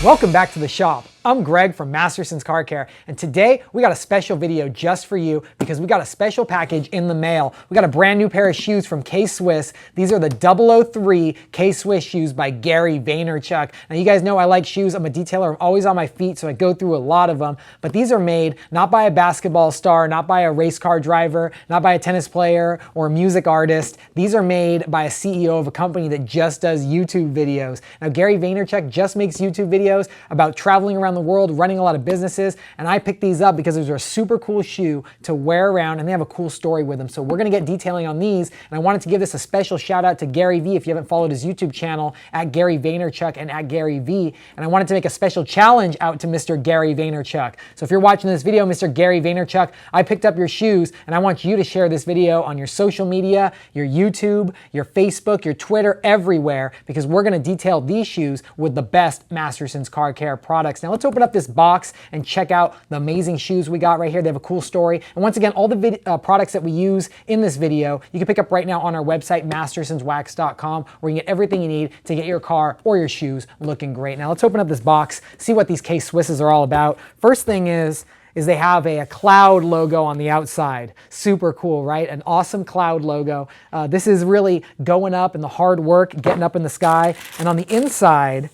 Welcome back to the shop. I'm Greg from Mastersons Car Care, and today we got a special video just for you because we got a special package in the mail. We got a brand new pair of shoes from Kswiss. These are the 003 Kswiss shoes by Gary Vaynerchuk. Now you guys know I like shoes. I'm a detailer. I'm always on my feet, so I go through a lot of them. But these are made not by a basketball star, not by a race car driver, not by a tennis player or a music artist. These are made by a CEO of a company that just does YouTube videos. Now Gary Vaynerchuk just makes YouTube videos about traveling around the world, running a lot of businesses, and I picked these up because these are a super cool shoe to wear around and they have a cool story with them. So we're gonna get detailing on these, and I wanted to give this a special shout out to Gary Vee if you haven't followed his YouTube channel at Gary Vaynerchuk and at Gary Vee, and I wanted to make a special challenge out to Mr. Gary Vaynerchuk. So if you're watching this video, Mr. Gary Vaynerchuk, I picked up your shoes and I want you to share this video on your social media, your YouTube, your Facebook, your Twitter, everywhere, because we're gonna detail these shoes with the best Mastersons car care products. Now let's open up this box and check out the amazing shoes we got right here. They have a cool story. And once again, all the products that we use in this video, you can pick up right now on our website, mastersonswax.com, where you can get everything you need to get your car or your shoes looking great. Now let's open up this box, see what these Kswisses are all about. First thing is they have a cloud logo on the outside. Super cool, right? An awesome cloud logo. This is really going up and the hard work, getting up in the sky. And on the inside,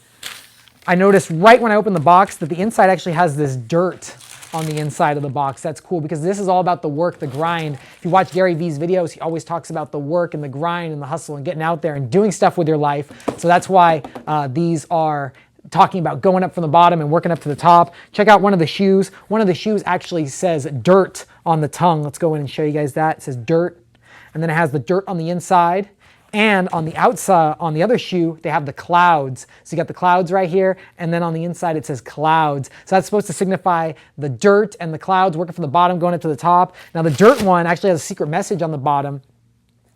I noticed right when I opened the box that the inside actually has this dirt on the inside of the box. That's cool because this is all about the work, the grind. If you watch Gary Vee's videos, he always talks about the work and the grind and the hustle and getting out there and doing stuff with your life. So that's why these are talking about going up from the bottom and working up to the top. Check out one of the shoes. One of the shoes actually says dirt on the tongue. Let's go in and show you guys that. It says dirt, and then it has the dirt on the inside. And on the outside, on the other shoe, they have the clouds. So you got the clouds right here, and then on the inside it says clouds. So that's supposed to signify the dirt and the clouds working from the bottom going up to the top. Now the dirt one actually has a secret message on the bottom.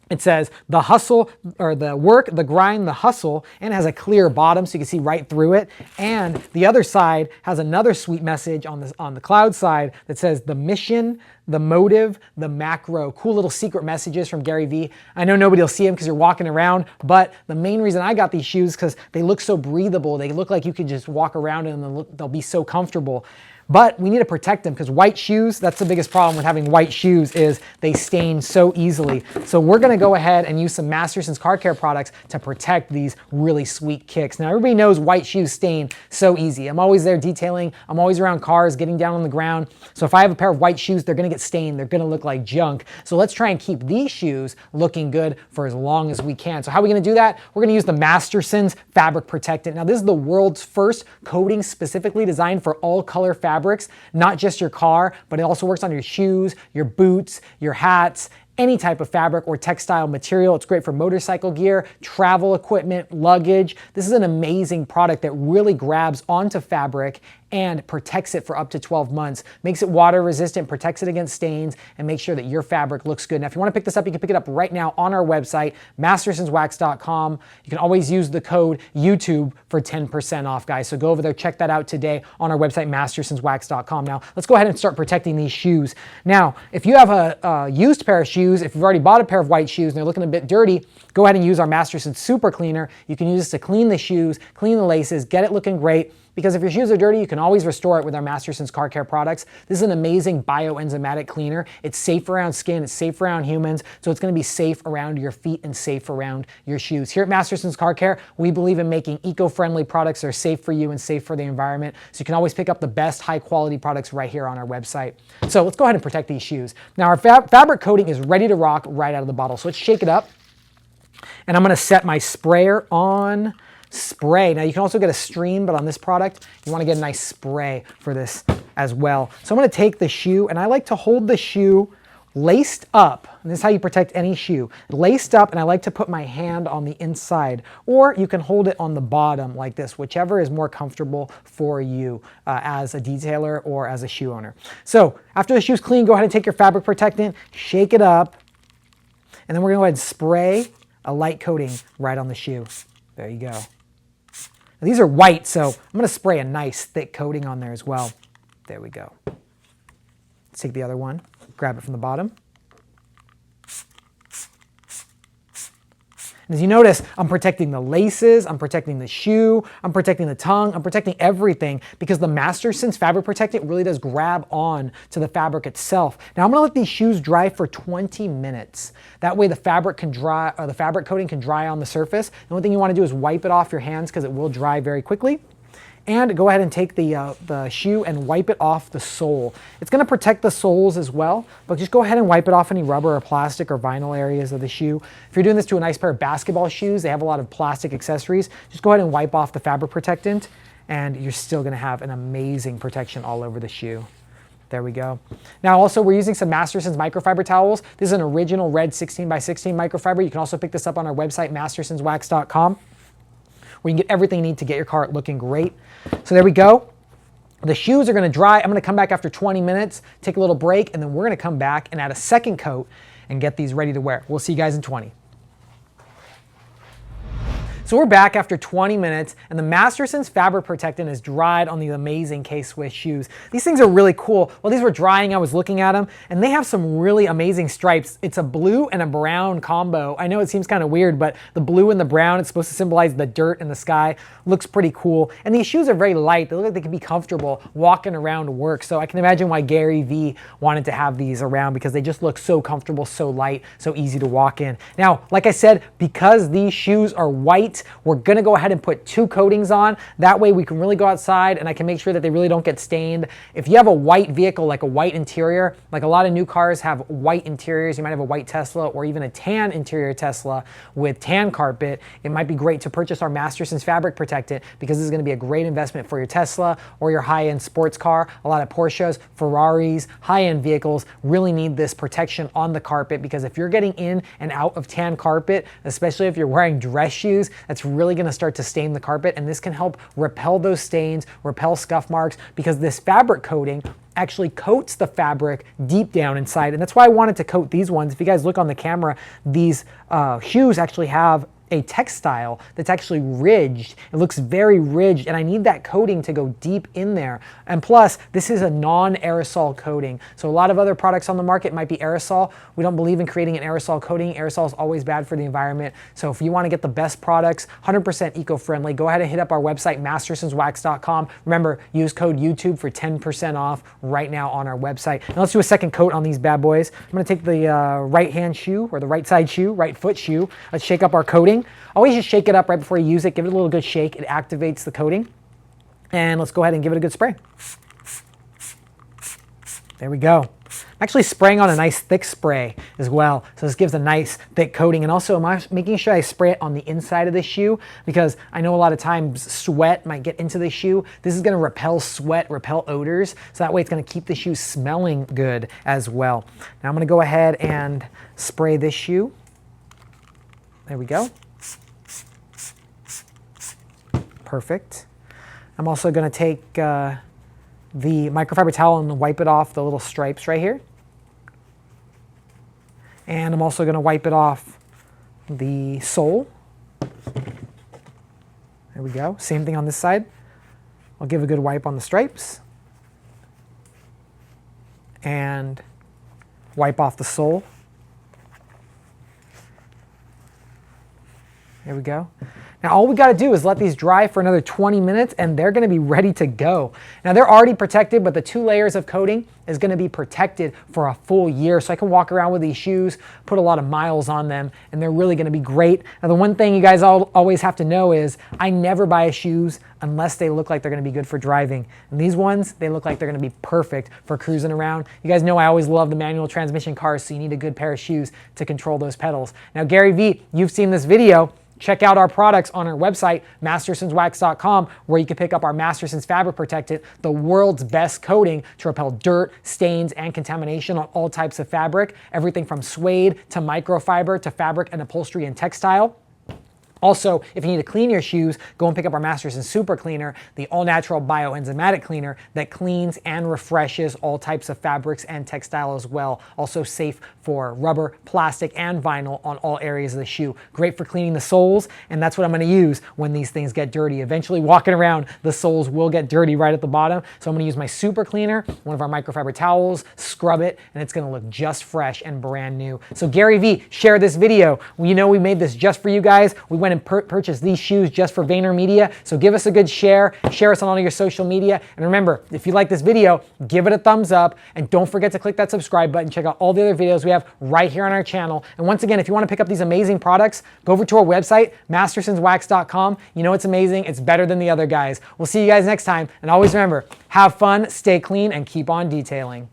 It says the hustle, or the work, the grind, the hustle, and it has a clear bottom so you can see right through it. And the other side has another sweet message on the cloud side that says the mission, the motive, the macro. Cool little secret messages from Gary Vee. I know nobody will see them because you're walking around, but the main reason I got these shoes because they look so breathable. They look like you could just walk around in them and they'll be so comfortable. But we need to protect them because white shoes, that's the biggest problem with having white shoes is they stain so easily. So we're gonna go ahead and use some Mastersons car care products to protect these really sweet kicks. Now everybody knows white shoes stain so easy. I'm always there detailing. I'm always around cars, getting down on the ground. So if I have a pair of white shoes, they're gonna get stained. They're gonna look like junk. So let's try and keep these shoes looking good for as long as we can. So how are we gonna do that? We're gonna use the Mastersons Fabric Protectant. Now this is the world's first coating specifically designed for all color fabrics, not just your car, but it also works on your shoes, your boots, your hats, any type of fabric or textile material. It's great for motorcycle gear, travel equipment, luggage. This is an amazing product that really grabs onto fabric and protects it for up to 12 months. Makes it water resistant, protects it against stains, and makes sure that your fabric looks good. Now, if you wanna pick this up, you can pick it up right now on our website, mastersonswax.com. You can always use the code YouTube for 10% off, guys. So go over there, check that out today on our website, mastersonswax.com. Now, let's go ahead and start protecting these shoes. Now, if you have a used pair of shoes, if you've already bought a pair of white shoes and they're looking a bit dirty, go ahead and use our Mastersons Super Cleaner. You can use this to clean the shoes, clean the laces, get it looking great. Because if your shoes are dirty, you can always restore it with our Mastersons car care products. This is an amazing bioenzymatic cleaner. It's safe around skin, it's safe around humans, so it's gonna be safe around your feet and safe around your shoes. Here at Mastersons Car Care, we believe in making eco-friendly products that are safe for you and safe for the environment. So you can always pick up the best high quality products right here on our website. So let's go ahead and protect these shoes. Now our fabric coating is ready to rock right out of the bottle. So let's shake it up. And I'm gonna set my sprayer on spray. Now you can also get a stream, but on this product, you wanna get a nice spray for this as well. So I'm gonna take the shoe, and I like to hold the shoe laced up. And this is how you protect any shoe. Laced up, and I like to put my hand on the inside, or you can hold it on the bottom like this, whichever is more comfortable for you as a detailer or as a shoe owner. So after the shoe's clean, go ahead and take your fabric protectant, shake it up, and then we're gonna go ahead and spray a light coating right on the shoe. There you go. Now, these are white, so I'm gonna spray a nice thick coating on there as well. There we go. Let's take the other one, grab it from the bottom. And as you notice, I'm protecting the laces, I'm protecting the shoe, I'm protecting the tongue, I'm protecting everything because the Mastersons fabric protectant really does grab on to the fabric itself. Now I'm gonna let these shoes dry for 20 minutes. That way the fabric can dry, or the fabric coating can dry on the surface. The only thing you wanna do is wipe it off your hands because it will dry very quickly. And go ahead and take the shoe and wipe it off the sole. It's gonna protect the soles as well, but just go ahead and wipe it off any rubber or plastic or vinyl areas of the shoe. If you're doing this to a nice pair of basketball shoes, they have a lot of plastic accessories, just go ahead and wipe off the fabric protectant and you're still gonna have an amazing protection all over the shoe. There we go. Now also we're using some Mastersons microfiber towels. This is an original red 16x16 microfiber. You can also pick this up on our website, mastersonswax.com. where you can get everything you need to get your cart looking great. So there we go. The shoes are gonna dry. I'm gonna come back after 20 minutes, take a little break, and then we're gonna come back and add a second coat and get these ready to wear. We'll see you guys in 20. So we're back after 20 minutes and the Mastersons fabric protectant is dried on these amazing Kswiss shoes. These things are really cool. While these were drying, I was looking at them and they have some really amazing stripes. It's a blue and a brown combo. I know it seems kind of weird, but the blue and the brown, it's supposed to symbolize the dirt and the sky. Looks pretty cool. And these shoes are very light. They look like they can be comfortable walking around work. So I can imagine why Gary Vee wanted to have these around because they just look so comfortable, so light, so easy to walk in. Now, like I said, because these shoes are white, we're gonna go ahead and put 2 coatings on. That way we can really go outside and I can make sure that they really don't get stained. If you have a white vehicle, like a white interior, like a lot of new cars have white interiors, you might have a white Tesla or even a tan interior Tesla with tan carpet, it might be great to purchase our Mastersons fabric protectant because this is gonna be a great investment for your Tesla or your high-end sports car. A lot of Porsches, Ferraris, high-end vehicles really need this protection on the carpet because if you're getting in and out of tan carpet, especially if you're wearing dress shoes, that's really gonna start to stain the carpet, and this can help repel those stains, repel scuff marks, because this fabric coating actually coats the fabric deep down inside. And that's why I wanted to coat these ones. If you guys look on the camera, these shoes actually have a textile that's actually ridged. It looks very ridged and I need that coating to go deep in there. And plus, this is a non-aerosol coating. So a lot of other products on the market might be aerosol. We don't believe in creating an aerosol coating. Aerosol is always bad for the environment. So if you want to get the best products, 100% eco-friendly, go ahead and hit up our website, mastersonswax.com. Remember, use code YouTube for 10% off right now on our website. And let's do a second coat on these bad boys. I'm gonna take the right hand shoe or the right side shoe, right foot shoe. Let's shake up our coating. Always just shake it up right before you use it. Give it a little good shake. It activates the coating. And let's go ahead and give it a good spray. There we go. I'm actually spraying on a nice thick spray as well. So this gives a nice thick coating. And also I'm making sure I spray it on the inside of the shoe because I know a lot of times sweat might get into the shoe. This is gonna repel sweat, repel odors. So that way it's gonna keep the shoe smelling good as well. Now I'm gonna go ahead and spray this shoe. There we go. Perfect. I'm also going to take the microfiber towel and wipe it off the little stripes right here. And I'm also going to wipe it off the sole. There we go. Same thing on this side. I'll give a good wipe on the stripes. And wipe off the sole. There we go. Now all we got to do is let these dry for another 20 minutes and they're going to be ready to go. Now they're already protected, but the 2 layers of coating is going to be protected for a full year. So I can walk around with these shoes, put a lot of miles on them, and they're really going to be great. Now the one thing you guys always have to know is I never buy shoes unless they look like they're going to be good for driving. And these ones, they look like they're going to be perfect for cruising around. You guys know I always love the manual transmission cars, so you need a good pair of shoes to control those pedals. Now Gary Vee, you've seen this video. Check out our products on our website, mastersonswax.com, where you can pick up our Mastersons Fabric Protectant, the world's best coating to repel dirt, stains, and contamination on all types of fabric, everything from suede to microfiber to fabric and upholstery and textile. Also, if you need to clean your shoes, go and pick up our Masterson Super Cleaner, the all-natural bioenzymatic cleaner that cleans and refreshes all types of fabrics and textile as well. Also safe for for rubber, plastic, and vinyl on all areas of the shoe. Great for cleaning the soles, and that's what I'm gonna use when these things get dirty. Eventually, walking around, the soles will get dirty right at the bottom. So I'm gonna use my super cleaner, one of our microfiber towels, scrub it, and it's gonna look just fresh and brand new. So Gary Vee, share this video. You know we made this just for you guys. We went and purchased these shoes just for VaynerMedia. So give us a good share us on all your social media. And remember, if you like this video, give it a thumbs up, and don't forget to click that subscribe button. Check out all the other videos we have right here on our channel. And once again, if you wanna pick up these amazing products, go over to our website, mastersonswax.com. You know it's amazing. It's better than the other guys. We'll see you guys next time. And always remember, have fun, stay clean, and keep on detailing.